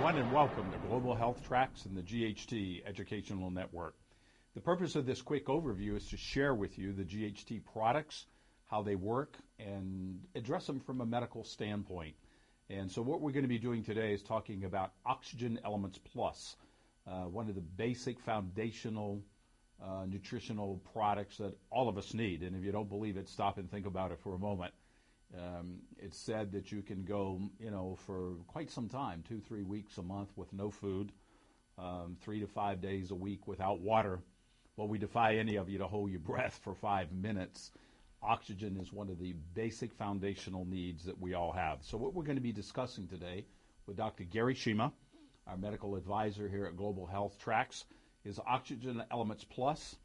everyone, and welcome to Global Health Tracks and the GHT Educational Network. The purpose of this quick overview is to share with you the GHT products, how they work, and address them from a medical standpoint. And so what we're going to be doing today is talking about Oxygen Elements Plus, one of the basic foundational nutritional products that all of us need. And if you don't believe it, stop and think about it for a moment. It's said that you can go, for quite some time, 2-3 weeks a month with no food, 3 to 5 days a week without water. Well, we defy any of you to hold your breath for 5 minutes. Oxygen is one of the basic foundational needs that we all have. So what we're going to be discussing today with Dr. Gary Shima, our medical advisor here at Global Health Tracks, is Oxygen Elements Plus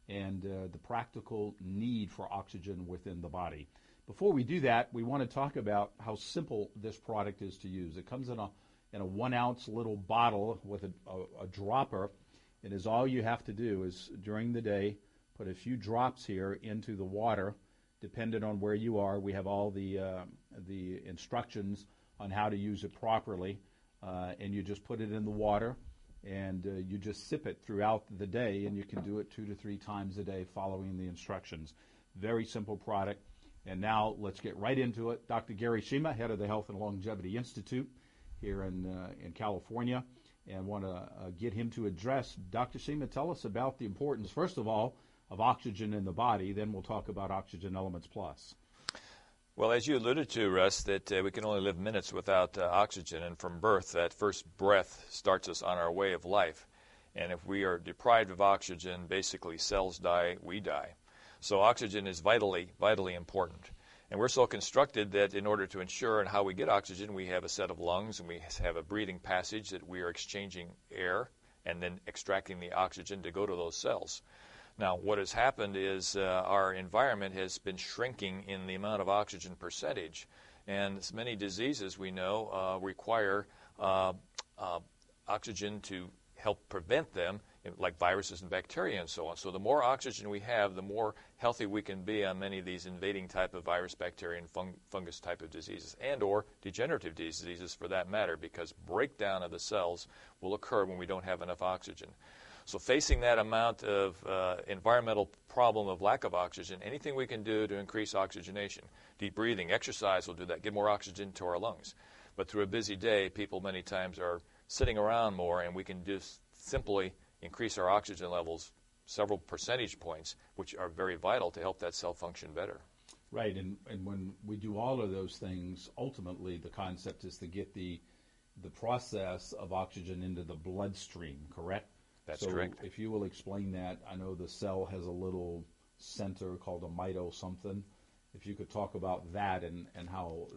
and the practical need for oxygen within the body. Before we do that, we want to talk about how simple this product is to use. It comes in a 1 ounce little bottle with a dropper, and is all you have to do is during the day put a few drops here into the water. Depending on where you are, we have all the instructions on how to use it properly, and you just put it in the water, and you just sip it throughout the day, and you can do it 2 to 3 times a day following the instructions. Very simple product. And now let's get right into it. Dr. Gary Shima, head of the Health and Longevity Institute here in California, and want to get him to address. Dr. Shima, tell us about the importance, first of all, of oxygen in the body. Then we'll talk about Oxygen Elements Plus. Well, as you alluded to, Russ, that we can only live minutes without oxygen, and from birth, that first breath starts us on our way of life. And if we are deprived of oxygen, basically cells die, we die. So oxygen is vitally important. And we're so constructed that in order to ensure and how we get oxygen, we have a set of lungs and we have a breathing passage that we are exchanging air and then extracting the oxygen to go to those cells. Now, what has happened is our environment has been shrinking in the amount of oxygen percentage. And many diseases we know require oxygen to help prevent them, like viruses and bacteria and so on. So the more oxygen we have, the more healthy we can be on many of these invading type of virus, bacteria, and fungus type of diseases, and or degenerative diseases for that matter, because breakdown of the cells will occur when we don't have enough oxygen. So facing that amount of environmental problem of lack of oxygen, anything we can do to increase oxygenation, deep breathing, exercise will do that, get more oxygen to our lungs. But through a busy day, people many times are sitting around more, and we can just simply increase our oxygen levels several percentage points, which are very vital to help that cell function better. Right, and when we do all of those things, ultimately the concept is to get the process of oxygen into the bloodstream, correct? That's correct. So if you will explain that, I know the cell has a little center called a mito something. If you could talk about that and how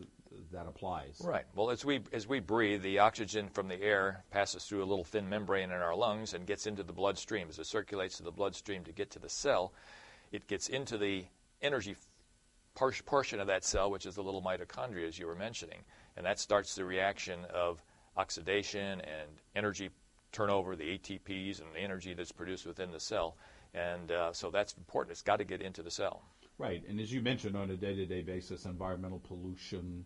that applies. Right. Well, as we breathe, the oxygen from the air passes through a little thin membrane in our lungs and gets into the bloodstream. As it circulates to the bloodstream to get to the cell, it gets into the energy portion of that cell, which is the little mitochondria, as you were mentioning. And that starts the reaction of oxidation and energy turnover, the ATPs and the energy that's produced within the cell. And so that's important. It's got to get into the cell. Right, and as you mentioned, on a day-to-day basis, environmental pollution,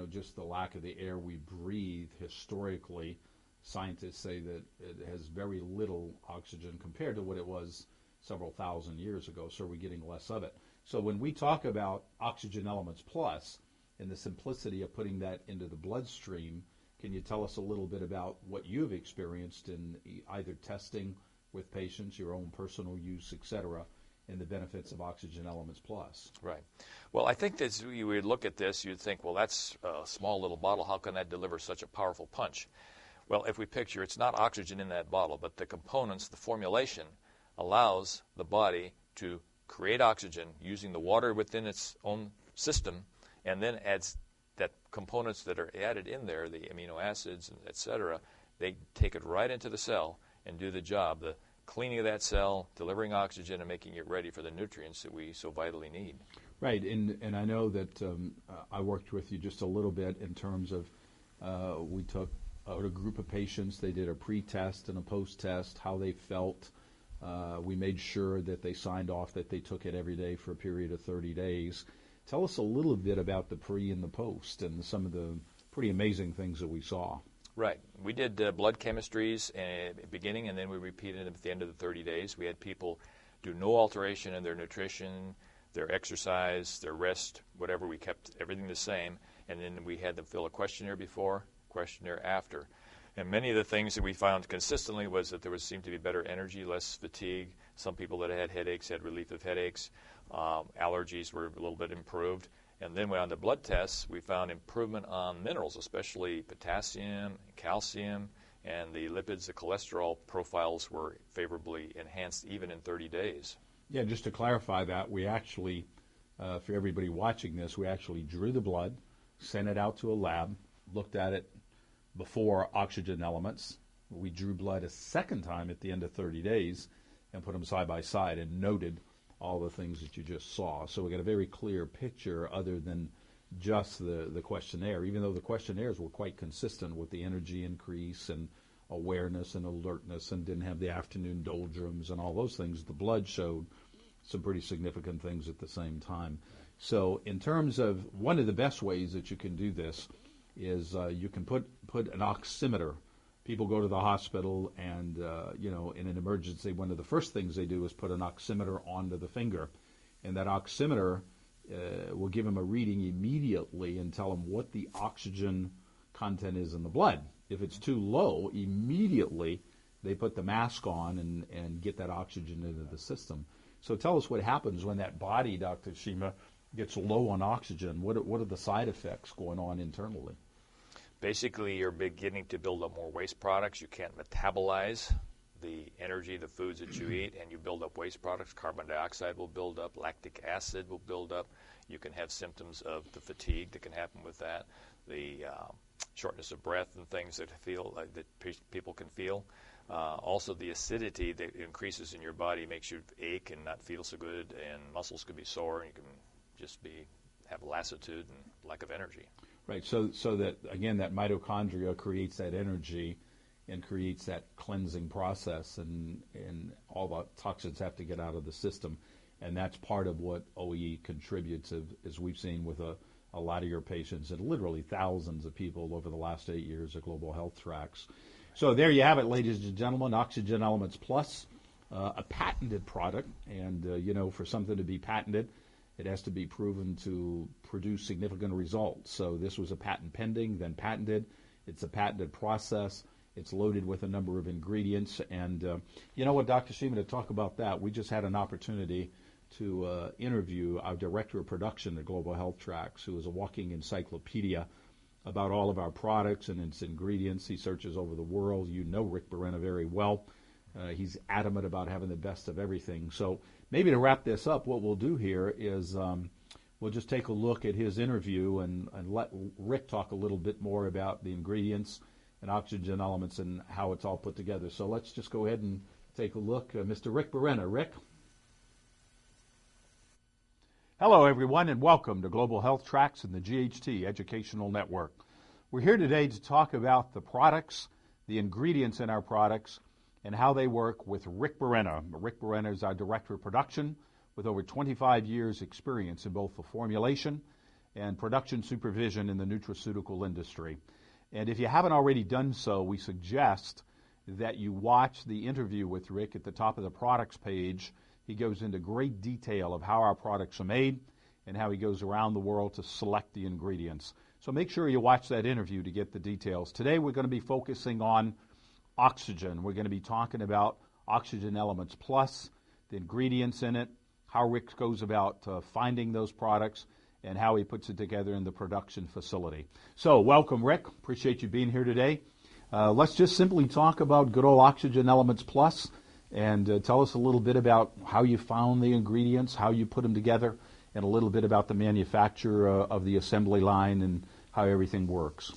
just the lack of the air we breathe, historically, scientists say that it has very little oxygen compared to what it was several thousand years ago, so we're getting less of it. So when we talk about Oxygen Elements Plus and the simplicity of putting that into the bloodstream, can you tell us a little bit about what you've experienced in either testing with patients, your own personal use, et cetera, and the benefits of Oxygen Elements Plus? Right. Well, I think that as you would look at this, you'd think, well, that's a small little bottle. How can that deliver such a powerful punch? Well, if we picture, it's not oxygen in that bottle, but the components, the formulation, allows the body to create oxygen using the water within its own system, and then adds that components that are added in there, the amino acids, et cetera, they take it right into the cell and do the job. The cleaning of that cell, delivering oxygen, and making it ready for the nutrients that we so vitally need. Right, and I know that I worked with you just a little bit in terms of we took a group of patients, they did a pre-test and a post-test, how they felt. We made sure that they signed off that they took it every day for a period of 30 days. Tell us a little bit about the pre and the post and some of the pretty amazing things that we saw. Right. We did blood chemistries at the beginning, and then we repeated them at the end of the 30 days. We had people do no alteration in their nutrition, their exercise, their rest, whatever. We kept everything the same, and then we had them fill a questionnaire before, questionnaire after. And many of the things that we found consistently was that there seemed to be better energy, less fatigue. Some people that had headaches had relief of headaches. Allergies were a little bit improved. And then on the blood tests, we found improvement on minerals, especially potassium, calcium, and the lipids, the cholesterol profiles were favorably enhanced even in 30 days. Yeah, just to clarify that, we actually, for everybody watching this, we actually drew the blood, sent it out to a lab, looked at it before oxygen elements. We drew blood a second time at the end of 30 days and put them side by side and noted all the things that you just saw. So we got a very clear picture other than just the questionnaire, even though the questionnaires were quite consistent with the energy increase and awareness and alertness and didn't have the afternoon doldrums and all those things. The blood showed some pretty significant things at the same time. So in terms of one of the best ways that you can do this is you can put an oximeter. People go to the hospital and, in an emergency, one of the first things they do is put an oximeter onto the finger. And that oximeter will give them a reading immediately and tell them what the oxygen content is in the blood. If it's too low, immediately they put the mask on and get that oxygen into the system. So tell us what happens when that body, Dr. Shima, gets low on oxygen. What are the side effects going on internally? Basically, you're beginning to build up more waste products. You can't metabolize the energy, the foods that you eat, and you build up waste products. Carbon dioxide will build up. Lactic acid will build up. You can have symptoms of the fatigue that can happen with that, the shortness of breath and things that people can feel. Also, the acidity that increases in your body makes you ache and not feel so good, and muscles can be sore, and you can just have lassitude and lack of energy. Right, so that, again, that mitochondria creates that energy and creates that cleansing process, and all the toxins have to get out of the system. And that's part of what OEE contributes, as we've seen with a lot of your patients and literally thousands of people over the last 8 years at Global Health Tracks. So there you have it, ladies and gentlemen, Oxygen Elements Plus, a patented product. And, for something to be patented, it has to be proven to produce significant results. So this was a patent pending, then patented. It's a patented process. It's loaded with a number of ingredients. And you know what, Dr. Shima, to talk about that, we just had an opportunity to interview our director of production at Global Health Tracks, who is a walking encyclopedia about all of our products and its ingredients. He searches over the world. You know Rick Berena very well. He's adamant about having the best of everything. So maybe to wrap this up, what we'll do here is we'll just take a look at his interview and let Rick talk a little bit more about the ingredients and oxygen elements and how it's all put together. So let's just go ahead and take a look. Mr. Rick Berena. Rick? Hello, everyone, and welcome to Global Health Tracks and the GHT Educational Network. We're here today to talk about the products, the ingredients in our products, and how they work with Rick Berena. Rick Berena is our director of production with over 25 years experience in both the formulation and production supervision in the nutraceutical industry. And if you haven't already done so, we suggest that you watch the interview with Rick at the top of the products page. He goes into great detail of how our products are made and how he goes around the world to select the ingredients. So make sure you watch that interview to get the details. Today we're going to be focusing on oxygen. We're going to be talking about Oxygen Elements Plus, the ingredients in it, how Rick goes about finding those products, and how he puts it together in the production facility. So welcome, Rick. Appreciate you being here today. Let's just simply talk about good old Oxygen Elements Plus and tell us a little bit about how you found the ingredients, how you put them together, and a little bit about the manufacture of the assembly line and how everything works.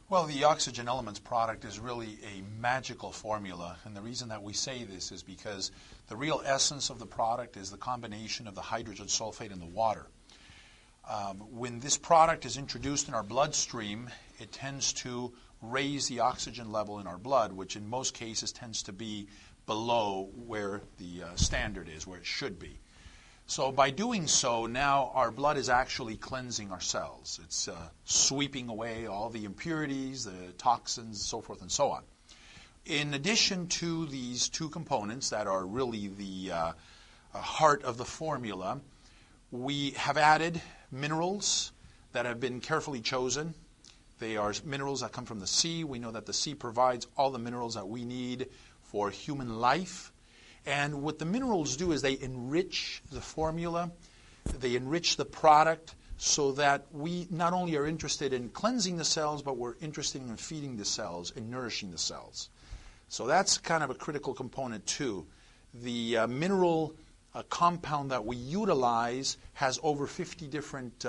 Well, the Oxygen Elements product is really a magical formula, and the reason that we say this is because the real essence of the product is the combination of the hydrogen sulfate and the water. When this product is introduced in our bloodstream, it tends to raise the oxygen level in our blood, which in most cases tends to be below where the standard is, where it should be. So by doing so, now our blood is actually cleansing our cells. It's sweeping away all the impurities, the toxins, so forth and so on. In addition to these two components that are really the heart of the formula, we have added minerals that have been carefully chosen. They are minerals that come from the sea. We know that the sea provides all the minerals that we need for human life. And what the minerals do is they enrich the formula, they enrich the product so that we not only are interested in cleansing the cells, but we're interested in feeding the cells and nourishing the cells. So that's kind of a critical component too. The mineral compound that we utilize has over 50 different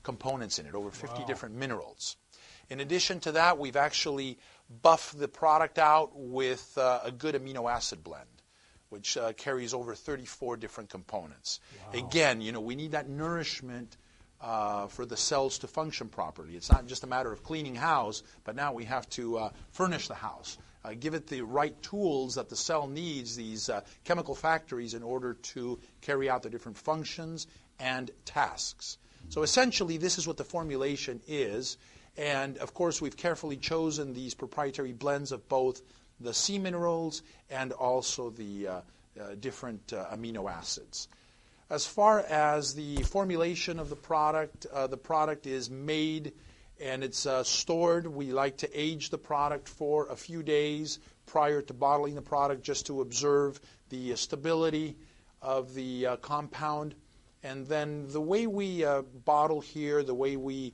components in it, over 50 different minerals. In addition to that, we've actually buffed the product out with a good amino acid blend, which carries over 34 different components. Wow. Again, we need that nourishment for the cells to function properly. It's not just a matter of cleaning house, but now we have to furnish the house. Give it the right tools that the cell needs, these chemical factories, in order to carry out the different functions and tasks. So essentially, this is what the formulation is. And of course, we've carefully chosen these proprietary blends of both the sea minerals and also the different amino acids. As far as the formulation of the product is made and it's stored. We like to age the product for a few days prior to bottling the product just to observe the stability of the compound. And then the way we bottle here, the way we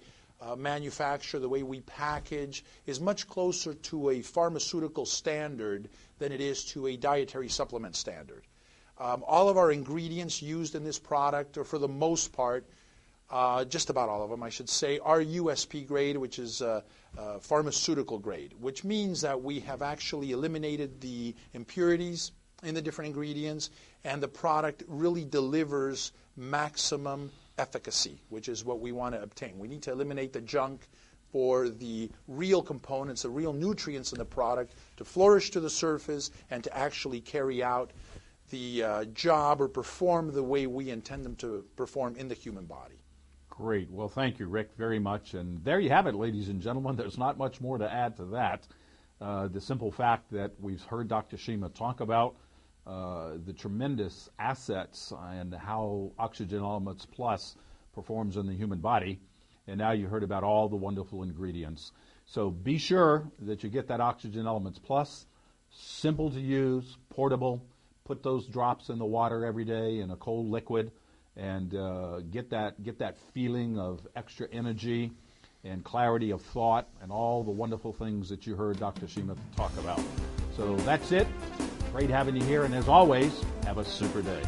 manufacture, the way we package is much closer to a pharmaceutical standard than it is to a dietary supplement standard. All of our ingredients used in this product, or for the most part, just about all of them, I should say, are USP grade, which is pharmaceutical grade, which means that we have actually eliminated the impurities in the different ingredients, and the product really delivers maximum efficacy, which is what we want to obtain. We need to eliminate the junk for the real components, the real nutrients in the product to flourish to the surface and to actually carry out the job or perform the way we intend them to perform in the human body. Great. Well, thank you, Rick, very much. And there you have it, ladies and gentlemen. There's not much more to add to that. The simple fact that we've heard Dr. Shima talk about the tremendous assets and how Oxygen Elements Plus performs in the human body. And now you heard about all the wonderful ingredients. So be sure that you get that Oxygen Elements Plus. Simple to use, portable. Put those drops in the water every day in a cold liquid, and get that feeling of extra energy and clarity of thought and all the wonderful things that you heard Dr. Shima talk about. So that's it. Great having you here, and as always, have a super day.